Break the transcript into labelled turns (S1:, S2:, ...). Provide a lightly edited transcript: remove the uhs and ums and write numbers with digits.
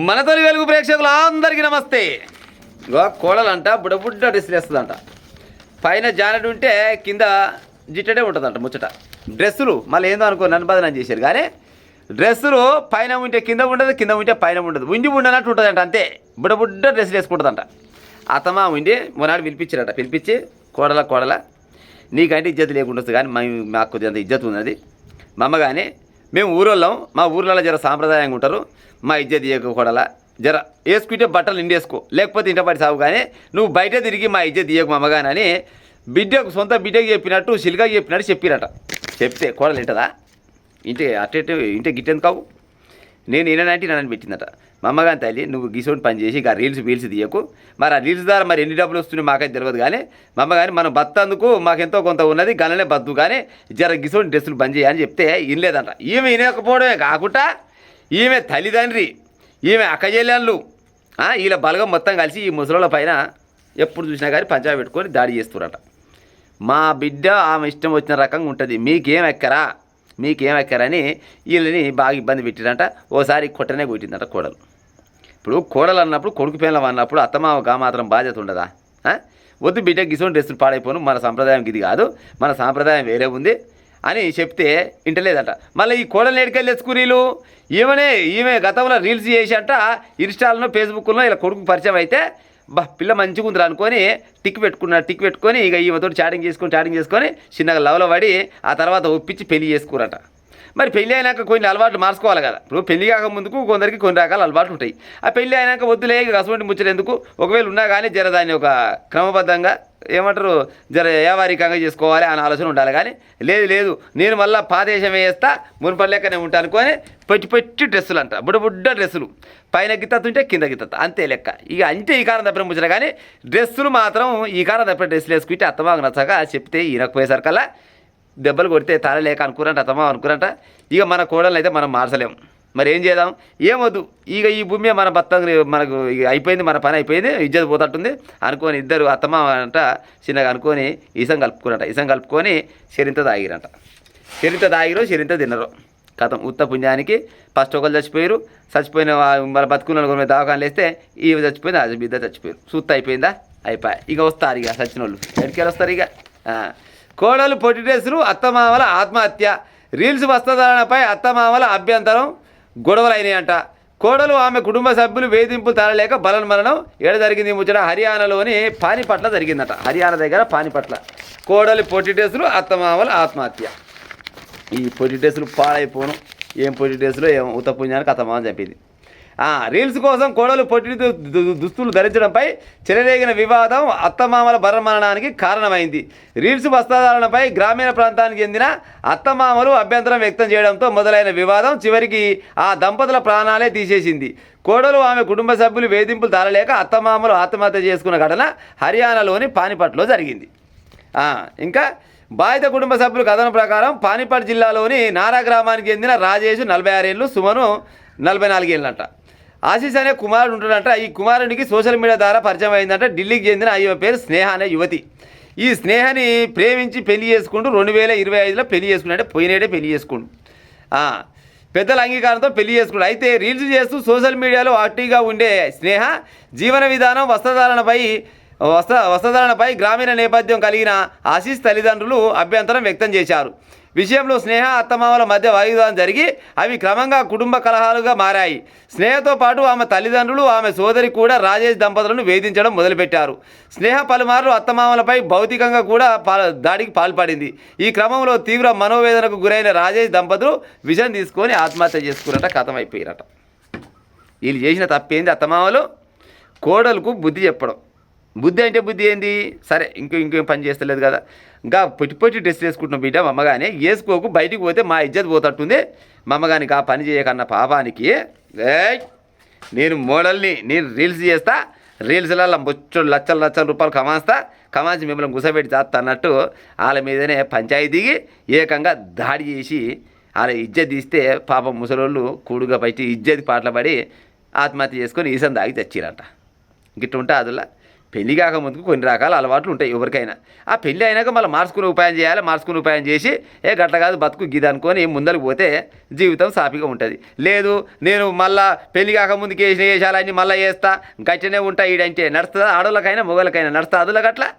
S1: మన తొలి వెలుగు ప్రేక్షకులు అందరికీ నమస్తే. ఇగో కోడలంట బుడ్డ డ్రెస్సులు వేస్తుందంట. పైన జానెట్ ఉంటే కింద జిట్టడే ఉంటుందంట ముచ్చట. డ్రెస్సులు మళ్ళీ ఏందో అనుకో నన్ను బదనం చేశారు కానీ డ్రెస్సులు పైన ఉంటే కింద ఉండదు, కింద ఉంటే పైన ఉండదు, ఉండి ఉండనట్టు ఉంటుందంట. అంతే బుడ్డ డ్రెస్సులు వేసుకుంటుందంట. అత్తమా ఉండి మొన్నాడు పిలిపించారట. పిలిపించి కోడల నీకంటే ఇజ్జత్ లేకుండా కానీ మాకు కొద్దిగా ఇజ్జత్ ఉన్నది మా అమ్మ. కానీ మేము ఊరోళ్ళం, మా ఊర్లలో జర సాంప్రదాయంగా ఉంటారు, మా ఇజ్జత్ ఇయ్యకూడలా, జర వేసుకుంటే బట్టలు నిండేసుకో, లేకపోతే ఇంటపడి సాగు, కానీ నువ్వు బయట తిరిగి మా ఇజ్జత్ ఇయ్యకు మా అమ్మగాని అని బిడ్డకు సొంత బిడ్డకి చెప్పినట్టు సిలిగా చెప్పినట్టు చెప్పిరట. చెప్తే కోడలు ఇంటదా? ఇంటే ఇంటే గిట్టేందు కావు, నేను వినంటే నన్ను పెట్టిందట. మా అమ్మగాని తల్లి నువ్వు గిసోని పని చేసి ఇక రీల్స్ తీయకు, మరి ఆ రీల్స్ ద్వారా మరి ఎన్ని డబ్బులు వస్తున్నాయి మాకైతే తెలియదు, కానీ మా అమ్మగాని మనం బతందుకు మాకెంతో కొంత ఉన్నది గననే బద్దు, కానీ జర గిసోని డ్రెస్సులు బంద్ చేయని చెప్తే వినలేదంట. ఈమె వినకపోవడమే కాకుండా ఈమె తల్లిదండ్రి, ఈమె అక్కచెల్లెళ్ళు, వీళ్ళ బలగం మొత్తం కలిసి ఈ ముసలోళ్ళ పైన ఎప్పుడు చూసినా కానీ పంచాయతీ పెట్టుకొని దాడి చేస్తురట. మా బిడ్డ ఆమె ఇష్టం వచ్చిన రకంగా ఉంటుంది, మీకేం ఎక్కరని వీళ్ళని బాగా ఇబ్బంది పెట్టిరంట. ఓసారి కొట్టనే కొట్టిందంట కోడలు. ఇప్పుడు కోడలు అన్నప్పుడు కొడుకు పిల్లలు అన్నప్పుడు అత్తమామగా మాత్రం బాధ్యత ఉండదా? వద్దు బిడ్డ గిసోని డ్రెస్సులు పాడైపోను, మన సంప్రదాయం ఇది కాదు, మన సాంప్రదాయం వేరే ఉంది అని చెప్తే వింటలేదంట. మళ్ళీ ఈ కోడలు నేడికెళ్ళి తెచ్చుకురీలు ఈమె గతంలో రీల్స్ చేసి అంట ఇన్స్టాల్లో ఫేస్బుక్లో ఇలా కొడుకు పరిచయం అయితే పిల్ల మంచిగా ఉందిరా అనుకొని టిక్ పెట్టుకొని ఇక ఈమెతో చాటింగ్ చేసుకొని చిన్నగా లవ్లో పడి ఆ తర్వాత ఒప్పించి పెళ్లి చేసుకురట. మరి పెళ్ళి అయినాక కొన్ని అలవాట్లు మార్చుకోవాలి కదా. ఇప్పుడు పెళ్లి కాక ముందుకు కొందరికి కొన్ని రకాల అలవాట్లు ఉంటాయి. ఆ పెళ్ళి అయినాక వద్దులే అటువంటి ముచ్చట ఎందుకు, ఒకవేళ ఉన్నా కానీ జర దాన్ని ఒక క్రమబద్ధంగా ఏమంటారు జర వ్యావహారికంగా చేసుకోవాలి అని ఆలోచన ఉండాలి. కానీ లేదు నేను మళ్ళీ పాదేశం వేస్తా మునుపల్లెక్కనే ఉంటాను అనుకొని పెట్టి డ్రెస్సులు అంట, బుడ్డ డ్రెస్సులు, పైన గిత్తుంటే కింద గిత్త అంతే లెక్క. ఇక అంతే ఈ కారం తప్పిన ముచ్చట. కానీ డ్రెస్సులు మాత్రం ఈ కారం తప్పిన డ్రెస్సులు వేసుకుంటే అత్తమాకు నచ్చగా చెప్తే ఈయనకపోయేసరికల్లా దెబ్బలు కొడితే తాళలేక అనుకురంట, అత్తమా అనుకురంట. ఇక మన కోడలు అయితే మనం మార్చలేము, మరి ఏం చేద్దాం, ఏమొద్దు, ఇక ఈ భూమి మన మనకు అయిపోయింది, మన పని అయిపోయింది, ఇజ్జత్ పోతట్టుంది అనుకొని ఇద్దరు అత్తమా అంట చిన్నగా అనుకొని ఇసం కలుపుకొని చెరింత తాగిరంట. చెరింత తిన్నరు. కథం ఉత్త పుణ్యానికి ఫస్ట్ ఒకళ్ళు చచ్చిపోయిన మన బతుకున్న కొన్ని దవాఖానలు వేస్తే ఇవి చచ్చిపోయింది, అది బిడ్డ చచ్చిపోయారు. సూత్త అయిపోయిందా? అయిపోయి ఇక వస్తారు, ఇక చచ్చిన వాళ్ళు ఎక్కడికి వస్తారు. ఇక కోడలు పొట్టి డ్రెస్సులు, అత్తమామల ఆత్మహత్య, రీల్స్ వస్త్రధారణపై అత్తమామల అభ్యంతరం, గొడవలు అయినాయంట. కోడలు ఆమె కుటుంబ సభ్యులు వేధింపులు తాళలేక మరణం. జరిగింది ముచ్చట హర్యానాలోని పానిపట్ల జరిగిందట. హర్యానా దగ్గర పానిపట్ల కోడలి పొట్టి డ్రెస్సులు, అత్తమామల ఆత్మహత్య. ఈ పొట్టి డ్రెస్సులు పాడైపోను, ఏం పొట్టి డ్రెస్సులో ఏం ఉత్తపుణ్యానికి అత్తమామ చెప్పింది. రీల్స్ కోసం కోడలు పొట్టి దుస్తులు ధరించడంపై చెలరేగిన వివాదం అత్తమామల మరణానికి కారణమైంది. రీల్స్ వస్త్రధారణపై గ్రామీణ ప్రాంతానికి చెందిన అత్తమామలు అభ్యంతరం వ్యక్తం చేయడంతో మొదలైన వివాదం చివరికి ఆ దంపతుల ప్రాణాలే తీసేసింది. కోడలు ఆమె కుటుంబ సభ్యులు వేధింపులు తాళలేక అత్తమామలు ఆత్మహత్య చేసుకున్న ఘటన హర్యానాలోని పానిపట్లో జరిగింది. ఇంకా బాధిత కుటుంబ సభ్యుల కథనం ప్రకారం పానిపట్ జిల్లాలోని నారా గ్రామానికి చెందిన రాజేష్ 46 ఏళ్ళు, సుమను 44 ఏళ్ళంట. ఆశీష్ అనే కుమారుడు ఉంటాడంట. ఈ కుమారునికి సోషల్ మీడియా ద్వారా పరిచయం అయిందంట. ఢిల్లీకి చెందిన ఈమె పేరు స్నేహ అనే యువతి. ఈ స్నేహని ప్రేమించి పెళ్లి చేసుకుంటూ 2025లో పెళ్లి చేసుకున్నాడంటే పోయినేడే పెళ్లి చేసుకుంటు పెద్దల అంగీకారంతో పెళ్లి చేసుకున్నాడు. అయితే రీల్స్ చేస్తూ సోషల్ మీడియాలో యాక్టివ్గా ఉండే స్నేహ జీవన విధానం వస్త్రధారణపై గ్రామీణ నేపథ్యం కలిగిన ఆశీష్ తల్లిదండ్రులు అభ్యంతరం వ్యక్తం చేశారు. విషయంలో స్నేహ అత్తమామల మధ్య వాగ్వాదం జరిగి అవి క్రమంగా కుటుంబ కలహాలుగా మారాయి. స్నేహతో పాటు ఆమె తల్లిదండ్రులు, ఆమె సోదరి కూడా రాజేష్ దంపతులను వేధించడం మొదలుపెట్టారు. స్నేహ పలుమార్లు అత్తమామలపై భౌతికంగా కూడా దాడికి పాల్పడింది. ఈ క్రమంలో తీవ్ర మనోవేదనకు గురైన రాజేష్ దంపతులు విషం తీసుకొని ఆత్మహత్య చేసుకున్నట్ట, కథం అయిపోయినట. వీళ్ళు చేసిన తప్పేంది, అత్తమామలు కోడలకు బుద్ధి చెప్పడం. బుద్ధి అంటే బుద్ధి ఏంది, సరే ఇంకేం పని చేస్తలేదు కదా, ఇంకా పొట్టి డ్రెస్ వేసుకుంటున్న బిడ్డ మా అమ్మగానే వేసుకోకు, బయటికి పోతే మా ఇజ్జత్ పోతట్టుంది, మా అమ్మగానికి ఆ పని చేయకన్న పాపానికి నేను మోడల్ని, నేను రీల్స్ చేస్తా, రీల్స్లలో బొచ్చు లక్షల రూపాయలు కమాంచి మిమ్మల్ని గుసబెట్టి చేస్తా అన్నట్టు వాళ్ళ మీదనే పంచాయతీ దిగి ఏకంగా దాడి చేసి వాళ్ళ ఇజ్జత్ తీస్తే పాపం ముసలోళ్ళు కూడుగా బయట ఇజ్జత్ పాటలు పడి ఆత్మహత్య చేసుకొని ఈసం దాగి తెచ్చిరంట. గిట్ట ఉంటే అదులా పెళ్లి కాకముందుకు కొన్ని రకాల అలవాట్లు ఉంటాయి ఎవరికైనా. ఆ పెళ్లి అయినాక మళ్ళీ మార్చుకునే ఉపాయం చేయాలి. మార్చుకునే ఉపాయం చేసి గట్ల కాదు బతుకు గిది అనుకొని ముందరకు పోతే జీవితం సాఫీగా ఉంటుంది. లేదు నేను మళ్ళా పెళ్లి కాకముందుకు వేసిన వేషాలన్నీ మళ్ళీ వేస్తా గట్టినే ఉంటాయి ఈడంటే నడుస్తుందా? ఆడోళ్ళకైనా మొగోళ్ళకైనా నడుస్తా అదుల గట్ల